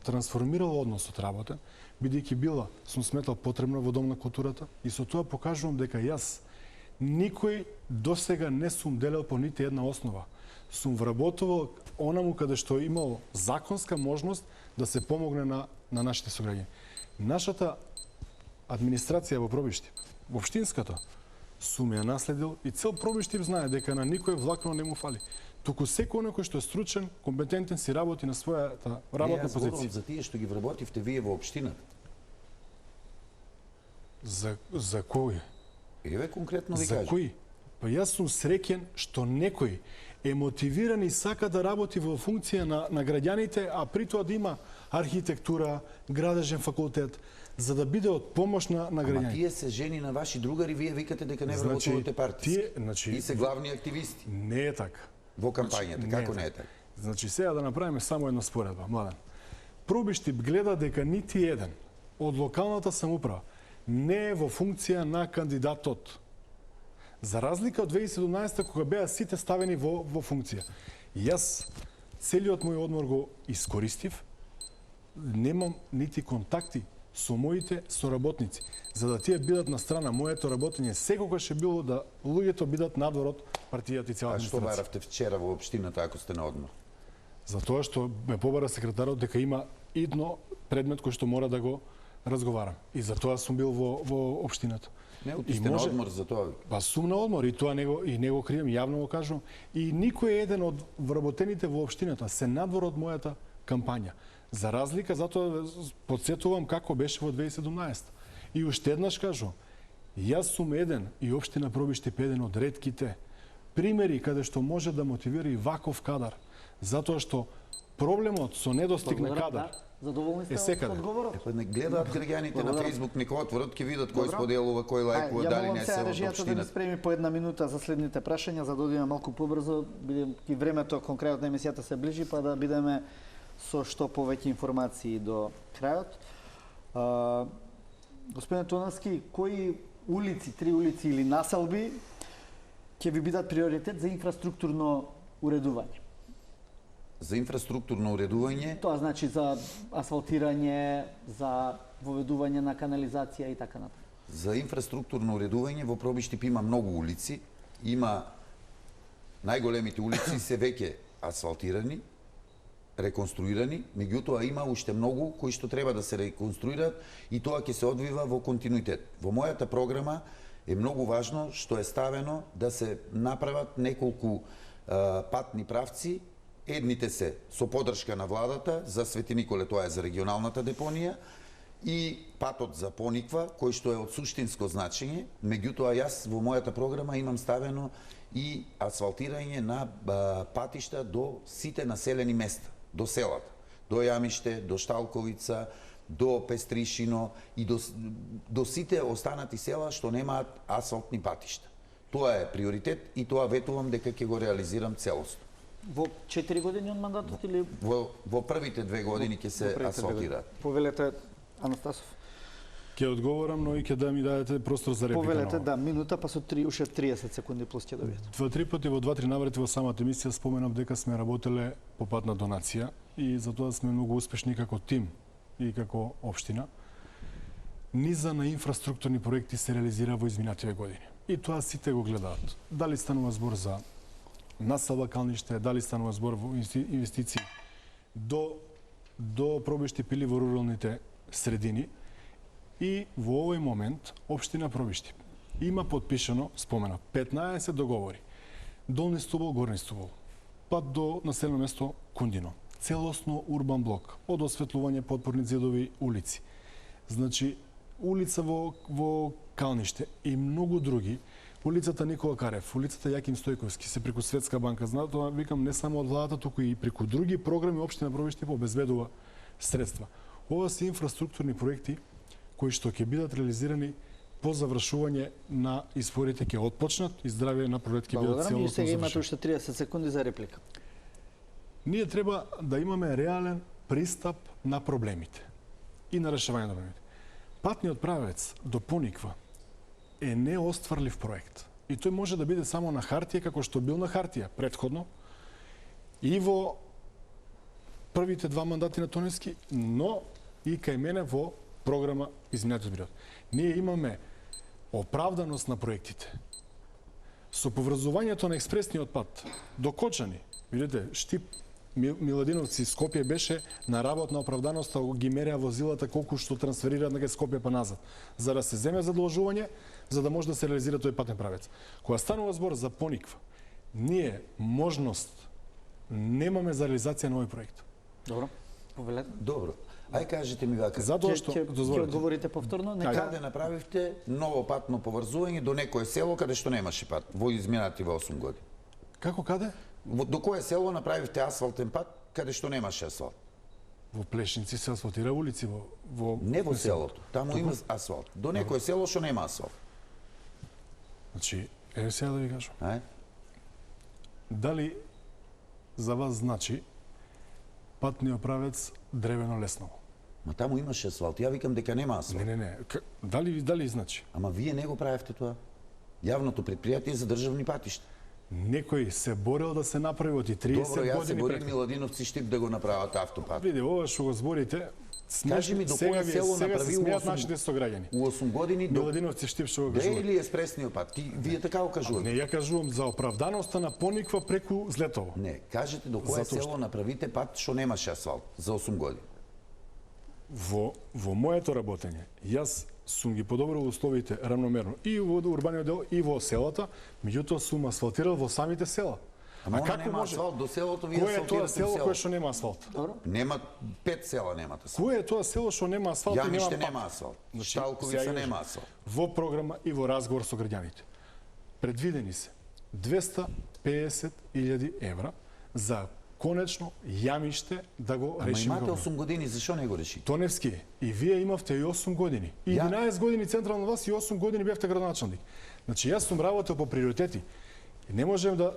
трансформирал односот работен, бидејќи сум сметал потребна во Дом на културата и со тоа покажувам дека јас никој досега не сум делел по нити една основа. Сум вработувал онаму каде што имал законска можност да се помогне на нашите сограѓани. Нашата администрација во Пробиштип, во општинската, сум ја наследил и цел Пробиштип знае дека на никој влакно не му фали. Туку секој оној кој што е стручен, компетентен си работи на својата работна позиција. За тие што ги вработивте вие во општината. За кој? Еве конкретно ви За кажам. кој? Па јас сум среќен што некој е мотивиран и сака да работи во функција на граѓаните, а при тоа да има архитектура, градежен факултет, за да биде од помош на Ама граѓаните. тие се жени на ваши другари, вие викате дека не вработувате партиски. И се главни активисти Не е така. во кампањата. Како не е така? Значи, сега да направиме само една споредба, Младен. Пробиштип гледа дека нити еден од локалната самоуправа не е во функција на кандидатот. За разлика од 2017 кога беа сите ставени во функција. Јас целиот мој одмор го искористив, немам нити контакти со моите соработници, за да тие бидат на страна. Моето работење секогаш е било да луѓето бидат надвор од партијата и цела А што администрација. баравте вчера во општината ако сте на одмор? Затоа што ме побара секретарот дека има идно предмет кој што мора да го разговарам. И затоа сум бил во општината. Не, сте на одмор за тоа. Па сум на одмор и тоа него крием, јавно го кажувам. И никој еден од вработените во општината се надвор од мојата кампања. За разлика, затоа подсетувам како беше во 2017. И уште еднаш кажувам, јас сум еден и општина Пробиштип еден од ретките примери каде што може да мотивира и ваков кадар. Затоа што проблемот со недостиг на кадар Задоволни сте е секаде. од одговорот? Па не гледаат граѓаните на Facebook, некој отворат, ќе видат кој споделува, кој лајкува, дали не се од режијата да ни општината. спреми по една минута за следните прашања, за да одиме малку побрзо, бидејќи времето конкретно на емисијата се ближи, па да бидеме со што повеќе информации до крајот. Господин Тонавски, кои улици, 3 улици или населби ќе ви бидат приоритет за инфраструктурно уредување? За инфраструктурно уредување, Тоа значи за асфалтирање, за воведување на канализација и така натаму. за инфраструктурно уредување во Пробиштип има многу улици. Има најголемите улици се веќе асфалтирани, реконструирани, меѓутоа има уште многу кои што треба да се реконструираат и тоа ќе се одвива во континуитет. Во мојата програма е многу важно што е ставено да се направат неколку патни правци. Едните се со поддршка на владата за Свети Николе, тоа е за регионалната депонија, и патот за Пониква, кој што е од суштинско значење. Меѓутоа јас во мојата програма имам ставено и асфалтирање на патишта до сите населени места, до селата, до Јамиште, до Шталковица, до Пестришино и до сите останати села што немаат асфалтни патишта. Тоа е приоритет и тоа ветувам дека ќе го реализирам целосно. Во 4 години од мандатот или Во првите 2 години ќе се асфалтираат. Повелете, Анастасов. Ќе одговорам, но и ќе ми дадете простор за реплика. Повелете, да, минута, па со уште 30 секунди плюс ќе добиете. 2-3 пати во 2-3 наврати во самата емисија споменав дека сме работеле по пат на донација и затоа сме многу успешни како тим и како општина. низа на инфраструктурни проекти се реализира во изминативе години. И тоа сите го гледаат. Дали станува збор за населба Калниште, дали станува збор во инвестиции до Пробиштип или во руралните средини. И во овој момент општина Пробиштип има подпишано, спомена, 15 договори. Долни Стубол, Горни Стубол, па до населено место Кундино. Целосно урбан блок, од осветлување, подпорни зидови, улици. Значи, улица во Калниште и многу други. Улицата Никола Карев, улицата Јаким Стојковски, се преку Светска банка. Знаат, тоа викам не само од владата, туку и преку други програми општина Пробиштип обезбедува средства. Ова се инфраструктурни проекти кои што ќе бидат реализирани по завршување на изборите, ќе отпочнат и здравје на пролет ќе бидат целосно и сега имате завршени. уште 30 секунди за реплика. Ние треба да имаме реален пристап на проблемите и на решавање на проблемите. Патниот правец до Пониква е неостварлив проект. И тој може да биде само на хартија, како што бил на хартија предходно и во првите 2 мандати на Тоневски, но и кај мене во програма изминатиот период. Ние имаме оправданост на проектите. Со поврзувањето на експресниот пат до Кочани, видите, Штип, Миладиновци, Скопје беше на работна оправданост, ги мереа возилата колку што трансферираат на Скопје па назад, за да се земе задолжување, за да може да се реализира тој патен правец. Кога станува збор за Пониква, ние можност немаме за реализација на овој проект. Добро. Повелете. Добро. Ај кажете ми вака. Затоа што Ќе одговорите повторно? Каде направивте ново патно поврзување до некое село каде што немаше пат во изминативе 8 години? Како каде? До кое село направивте асфалтен пат каде што немаше асфалт? Во Плешници се асфалтира улици во Не во селото, таму има асфалт. До некое село што нема асфалт. Значи, еве сега да ви кажам. Ај? Дали за вас значи патниот правец Древено Лесново? Ма таму имаше асфалт. Ја викам дека нема асфалт. Не. Дали значи? Ама вие не го правевте тоа. Јавното предпријатие за државни патишта. Некој се борел да се направи од 30 Добро, јас се години борим пред. Миладиновци Штип да го направат автопат. Види, ова што го зборите, Кажи ми до кое село сега се направи смеат нашите сограѓани. У 8 години до Миладиновци Штип што го Де кажуваат. или еспресниот пат? Вие така го кажувате. Не, ја кажувам за оправданоста на Пониква преку Злетово. Не, кажете до кое Затоа село направите пат што немаше асфалт за 8 години. Во моето работење, јас сум ги подобрил условите равномерно и во урбаниот дел и во селата, меѓутоа сум асфалтирал во самите села. Ама она нема асфалт до селото, вие Кој е тоа асфалтирате село село. кое што нема асфалт? Нема 5 села немате асфалт. Кој е тоа село што нема асфалт и нема Јамиште пат? нема асфалт. Значи, Шталковица сега нема јас- асфалт. Во програма и во разговор со граѓаните. Предвидени се 250.000 евра за конечно јамиште да го Ама решиме. имате 8 години, зашо не го решите? Тоневски, и вие имавте и 8 години. И 11 години централна власт и 8 години бевте градоначалник. Значи јас сум работел по приоритети. И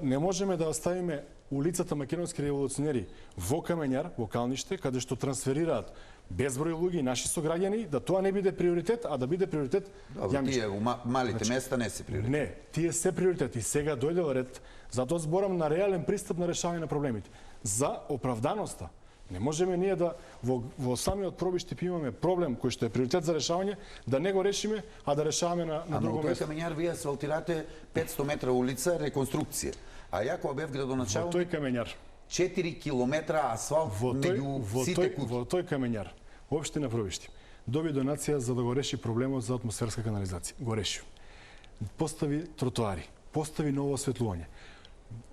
не можеме да оставиме улицата Македонски револуционери во Камењар, во Калниште, каде што трансферираат безброј луѓе и наши сограѓани, да тоа не биде приоритет, а да биде приоритет Добро, јамиште. тие у малите места не се приоритет. Не, тие се приоритети. Сега дојдел ред, затоа зборам на реален пристап на решавање на проблемите. За оправданоста. Не можеме ние да во самиот Пробиштип имаме проблем кој што е приоритет за решавање, да не го решиме, а да решаваме на Ама друго во тој место. Камењар вие асфалтирате 500 метра улица реконструкција. А ја кога бев Во градоначалник тој Камењар, 4 километра асфалт меѓу сите куќи. во тој Камењар, општина Пробиштип доби донација за да го реши проблемот за атмосферска канализација. Го реши. Постави тротоари, постави ново осветлување.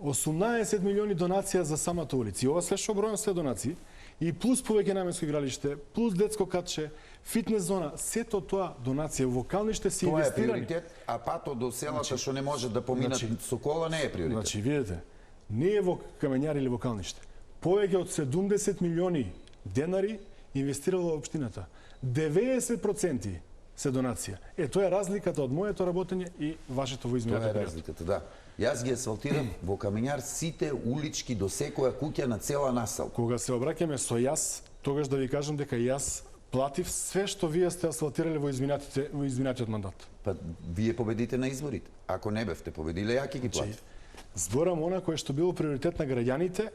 18 милиони донација за самата улица. И ова све што бројам се донации, и плюс повеќе наменско игралиште, плюс детско катче, фитнес зона, сето тоа донација во Калниште се Тоа е инвестирани. приоритет, а патот до селата што не може да поминат со кола не е приоритет. Значи, видите, ние во Камењар или во Калниште, повеќе од 70 милиони денари инвестирала општината. 90% се донација. Тоа е разликата од моето работење и вашето во Тоа изминатиот е период. разликата, да. Јас ги асфалтирам во Камењар сите улички до секоја куќа на цела насал. Кога се обраќаме со јас, тогаш да ви кажам дека јас платив све што вие сте асфалтирали во изминатиот мандат. Па вие победите на изборите. Ако не бевте победиле, ја ќе ги платив. Зборам она кое што било приоритет на граѓаните,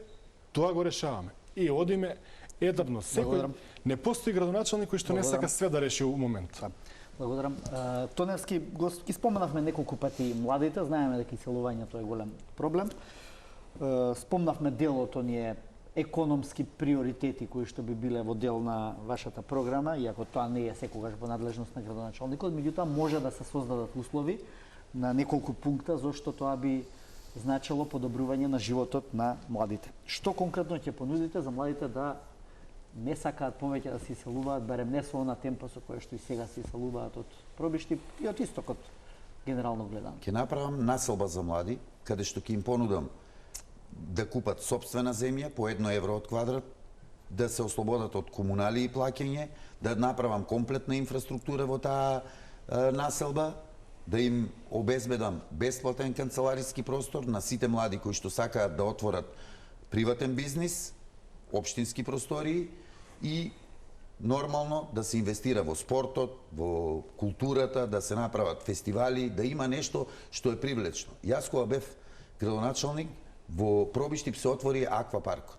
тоа го решаваме. И одиме етапно. Секој Благодарам. не постои градоначалник кој што не Благодарам. сака све да реши у момент. Благодарам. Тоневски, ги споменавме неколку пати младите, знаеме дека иселувањето е голем проблем. Спомнавме дел од оние економски приоритети кои што би биле во дел на вашата програма, иако тоа не е секогаш во надлежност на градоначалникот, меѓутоа може да се создадат услови на неколку пункта зашто тоа би значило подобрување на животот на младите. Што конкретно ќе понудите за младите да не сакаат повеќе да се иселуваат, барем не со она темпо со кое што и сега се иселуваат од Пробиштип и од истокот, генерално гледано? Ќе направам населба за млади, каде што ќе им понудам да купат сопствена земја по 1 евро од квадрат, да се ослободат од комунали и плаќање, да направам комплетна инфраструктура во таа населба, да им обезбедам бесплатен канцелариски простор на сите млади кои што сакаат да отворат приватен бизнис, општински простории и нормално да се инвестира во спортот, во културата, да се направат фестивали, да има нешто што е привлечно. Јас кога бев градоначалник, во Пробиштип се отвори аквапаркот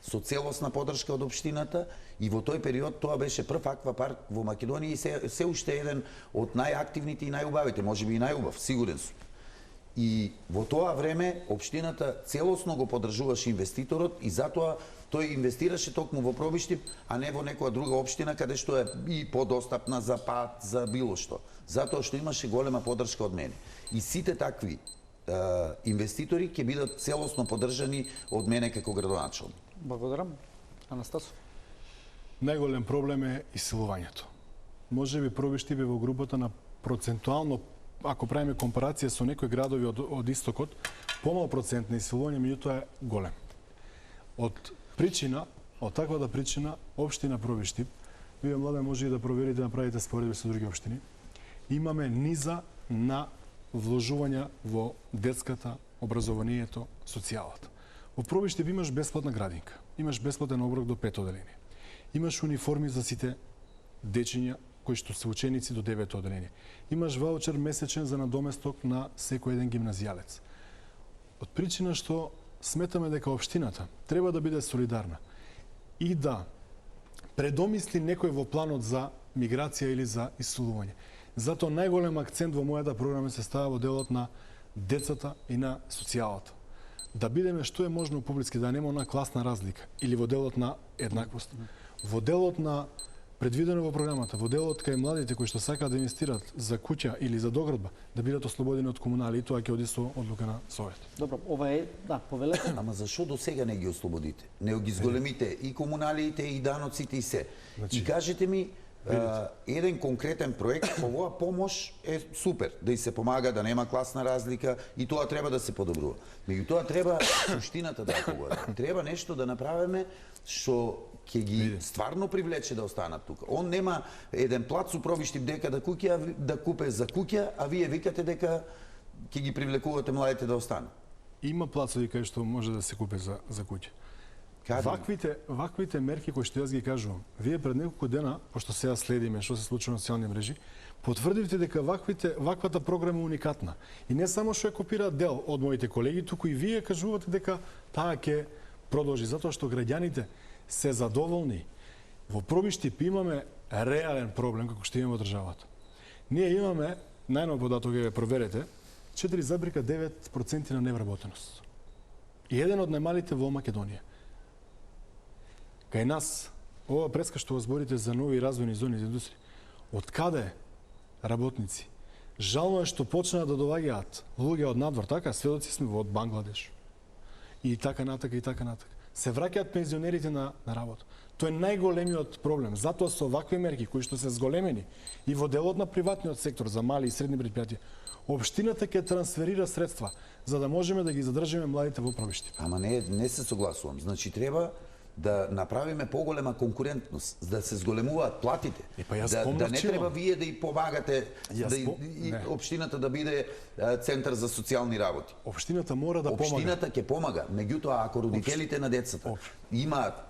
со целосна поддршка од општината и во тој период тоа беше прв аквапарк во Македонија и се уште еден од најактивните и најубавите, можеби и најубав, сигурен сум. И во тоа време општината целосно го поддржуваше инвеститорот и затоа тој инвестираше токму во Пробиштип, а не во некоја друга општина каде што е и подостапна за пат, за било што. Затоа што имаше голема поддршка од мене. И сите такви инвеститори ќе бидат целосно поддржани од мене како градоначалник. Благодарам. Анастасов. Најголем проблем е иселувањето. Може би Пробиштип е во групата на процентуално, ако правиме компарација со некои градови од истокот, помал процент на иселување, меѓутоа е голем. Од таквата причина, општина Пробиштип, вие младе може и да проверите, да направите споредби со други општини, имаме низа на вложувања во детската, образованието, социјалата. Во Пробиштип имаш бесплатна градинка, имаш бесплатен оброк до 5 оделение, имаш униформи за сите дечиња кои што се ученици до 9 оделение, имаш ваучер месечен за надоместок на секој еден гимназијалец. Од причина што сметаме дека општината треба да биде солидарна и да предомисли некој во планот за миграција или за иселување. Затоа најголем акцент во мојата програма се става во делот на децата и на социјалата. Да бидеме што е можно публички, да нема она класна разлика или во делот на еднаквост. Во делот на предвидено во програмата, во делот кај младите кои што сакаат да инвестираат за куќа или за доградба, да бидат ослободени од комунали и тоа ќе оди со одлука на Совет. Добро, ова е, повелете. Ама зашо до сега не ги ослободите? Не ги зголемите и комуналиите, и даноците, и се. И кажете ми, еден конкретен проект, оваа помош е супер, да и се помага, да нема класна разлика и тоа треба да се подобрува. Меѓутоа треба суштината да погледа. Треба нешто да направиме што ќе ги стварно привлече да останат тука. Он нема еден плац у Пробиштип дека да купе за куќа, а вие викате дека ќе ги привлекувате младите да останат. Има плацови кај што може да се купе за куќа. Ваквите мерки кои што јас ги кажувам, вие пред неколку дена, пошто сега следиме што се случува на социјални мрежи, потврдивте дека ваквата програма е уникатна. И не само што ја копира дел од моите колеги, туку и вие кажувате дека таа ќе продолжи, затоа што граѓаните се задоволни. Во Пробиштип имаме реален проблем како што имаме во државата. Ние имаме, најнов податок ја проверете, 4,9% на невработеност. И еден од најмалите во Македонија. Кај нас, ова преска што зборите за нови развојни зони за индустрија, од каде работници? Жално е што почнаа да доаѓаат луѓе од надвор, така, сведоци сме од Бангладеш. И така натака, и така натака. Се враќаат пензионерите на работа. Тоа е најголемиот проблем. Затоа со вакви мерки кои што се зголемени и во делот на приватниот сектор за мали и средни предпријатија, општината ќе трансферира средства за да можеме да ги задржиме младите во Пробиштип. Ама не се согласувам. Значи треба да направиме поголема конкурентност, да се зголемуваат платите. Да не треба вие да и помагате општината да биде центар за социјални работи. Општината мора да помага. Општината ќе помага, меѓутоа ако родителите на децата имаат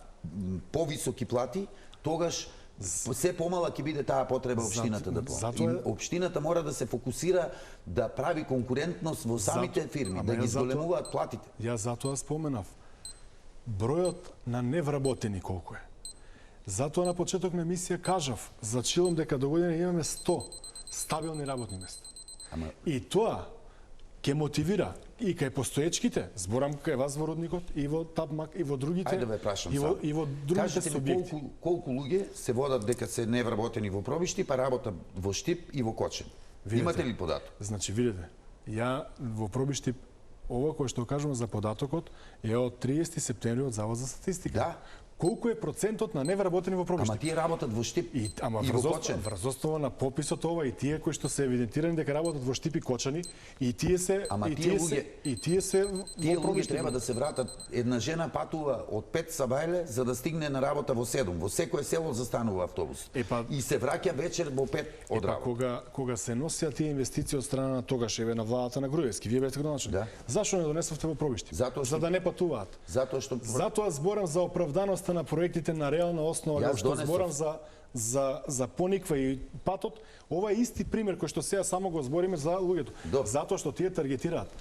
повисоки плати, тогаш се помала ќе биде таа потреба општината да помага. Општината мора да се фокусира да прави конкурентност во самите фирми, да ги зголемуваат платите. Јас затоа споменав бројот на невработени колку е. Затоа на почеток на емисија кажав, зачилам дека до година имаме 100 стабилни работни места. И тоа ќе мотивира и кај постоечките, зборам кај вас во Рудникот, и во Тапмак, и во другите, Ајде ве прашам и во другите Кажете ми субјекти. колку луѓе се водат дека се невработени во Пробишти, па работат во Штип и во Кочен. Видите. Имате ли податок? Значи, видите, ја во Пробишти, ова кој што кажувам за податокот е од 30 септември од Завод за статистика. Да. Колку е процентот на невработени во Пробишти? Ама тие работат во Штип и во Кочен. врз основа на пописот ова и тие кои што се евидентирани дека работат во Штип и Кочани и тие се Ама и тие тие се Тие во луѓе Пробишти. треба да се вратат. Една жена патува од 5 сабајле за да стигне на работа во 7. Во секое село застанува автобус. И се враќа вечер во 5 од работа. Кога се носеа тие инвестиции од страна на тогаш еве на владата на Груевски, вие бевте градоначелник. Да. Зашто не донесовте во Пробишти? Затоа што- За да не патуваат. Затоа зборам за оправданоста на проектите на реална основа, Јас како што донесов. зборам за пониква и патот. Ова е исти пример кој што сега само го збориме за луѓето. Добро. Затоа што тие таргетираат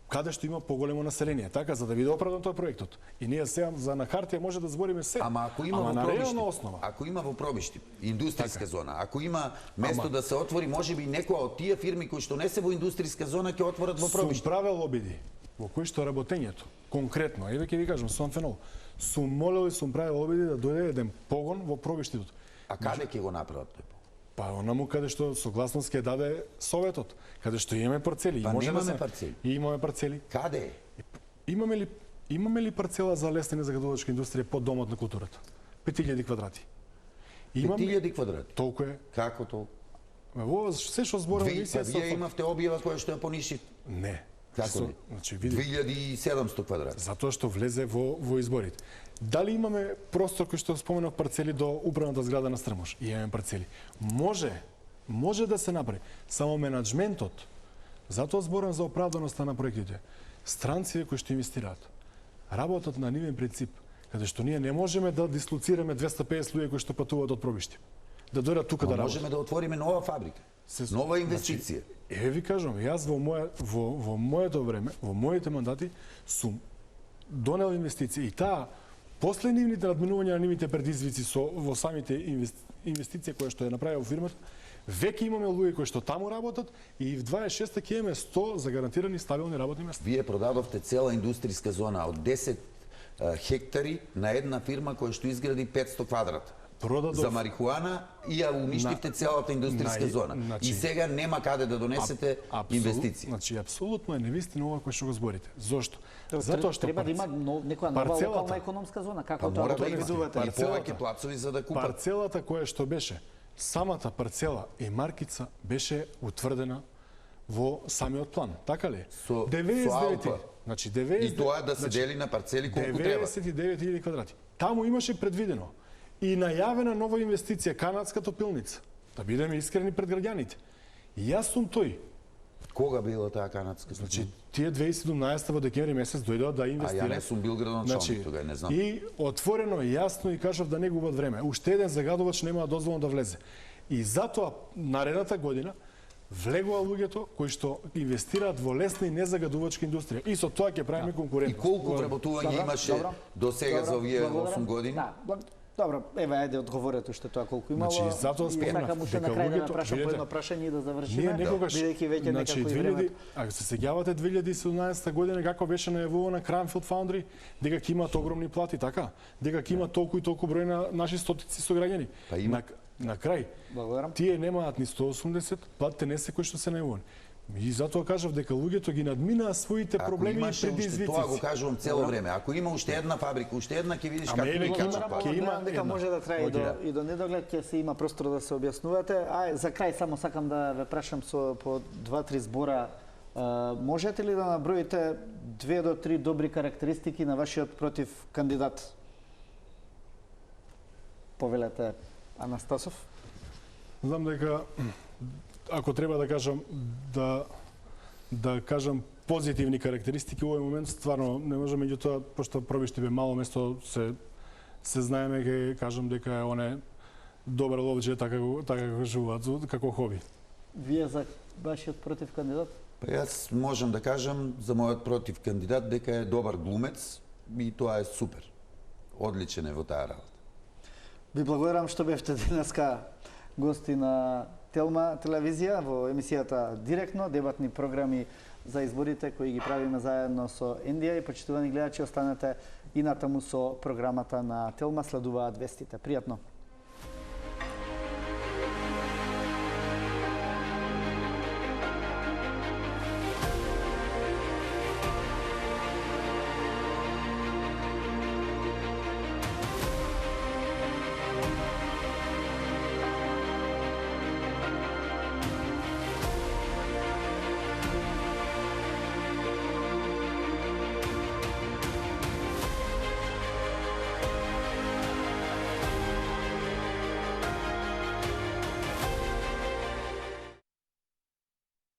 каде што има поголемо население, така за да биде оправдан тој проектот. И ние сега за на хартија може да збориме се. Ама ако има во на Пробишти, реална основа. ако има во Пробишти индустријска зона, ако има место Ама- да се отвори, можеби некоја од тие фирми кои што не се во индустријска зона ќе отворат во Сум Пробишти. правел обиди во кои што работењето, конкретно, еве ќе ви кажам, сум фенол. Сум молел и сум правил обиди да дојде еден погон во Пробиштито. А каде ќе го направат тој? Па онаму каде што согласност ќе даде советот, каде што имаме парцели, Па и може да немаме се парцели. И имаме парцели. Каде е? Имаме ли парцела за лесна незагадувачка индустрија под домот на културата? 5000 квадрати. 5000 квадрати. Толку е. Како толку? Во се што зборам Вие имавте објава која што ја пониши Не. Како не? Значи види 2700 квадрати. затоа што влезе во изборите. Дали имаме простор кој што споменав парцели до управната зграда на Стрмош? И имаме парцели. Може да се направи. Само менаџментот. Затоа зборам за оправданоста на проектите. Странците кои што инвестираат работат на нивен принцип, каде што ние не можеме да дислоцираме 250 луѓе кои што патуваат од Пробишти. Да дојдат тука да работат. Можеме да отвориме нова фабрика. Нова инвестиција. Еве ви кажувам, јас во моето време, во моите мандати сум донел инвестиции и таа после нивните надминувања на нивните предизвици во самите инвестиции кои што ја направила фирмата, веќе имаме луѓе кои што таму работат и в 26-та ќе имаме 100 загарантирани стабилни работни места. Вие продадовте цела индустријска зона од 10 хектари на една фирма која што изгради 500 квадрата. За марихуана и ја уништивте целата индустријска зона. И сега нема каде да донесете инвестиции. Значи, апсолутно е невистина ова кој што го зборите. Зошто? Затоа што треба да има некоја нова локална економска зона, како тоа да видувате. И повеќе плацови за да купат. Парцелата која што беше, самата парцела и маркица беше утврдена во самиот план, така ли? Со 99. Значи 99. И тоа да се дели на парцели колку треба. 99.000 квадрати. Таму имаше предвидено и најавена нова инвестиција, канадска топилница. Да бидеме искрени пред граѓаните. И јас сум тој. Кога била таа канадска? Значи, тие 2017 во декември месец дојдоа да инвестираат. А ја не сум бил градоначалник тога, не знам. И отворено и јасно и кажав да не губат време. Уште еден загадувач нема дозволено да влезе. И затоа наредната година влегува луѓето кои што инвестираат во лесна и незагадувачка индустрија. И со тоа ќе правиме И конкурентност. колку вработување имаше до сега за овие 8 години? Да, добро, еве ајде одговорете уште тоа колку имало. Значи, затоа спомнав сакам уште на дека крај да луѓето- напрашам по видете, едно прашање и да завршиме. Ние некогаш, бидејќи веќе значи, некако и времето. ако се сеќавате 2017 година како беше најавувана Cranfield Foundry, дека ќе имаат огромни плати, така? Дека ќе имаат толку и толку број на наши стотици сограѓани. Па има. На крај, Благодарам. тие немаат ни 180, платите не се кои што се најавувани. И затоа кажав дека луѓето ги надминаа своите проблеми и имаше уште, предизвици. тоа го кажувам цело време. Ако има уште една фабрика, уште една ќе видиш Ама како еве ќе ќе качат има- плати. ќе има дека една. може да трае и Океј. до недоглед, ќе се има простор да се објаснувате. А за крај само сакам да ве прашам со по 2-3 збора. Можете ли да наброите 2 до 3 добри карактеристики на вашиот против кандидат? Повелете Анастасов. Знам дека ако треба да кажам да кажам позитивни карактеристики во овој момент стварно не можам, меѓутоа пошто Пробишти бе мало место се знаеме, ќе кажам дека е оне добар ловџе така како кажуваат како хоби. Вие за вашиот против кандидат? Па јас можам да кажам за мојот против кандидат дека е добар глумец и тоа е супер. Одличен е во таа работа. Ви благодарам што бевте денеска гости на Телма телевизија во емисијата Директно, дебатни програми за изборите кои ги правиме заедно со Индија и почитувани гледачи, останете и натаму со програмата на Телма, следуваат вестите. Пријатно!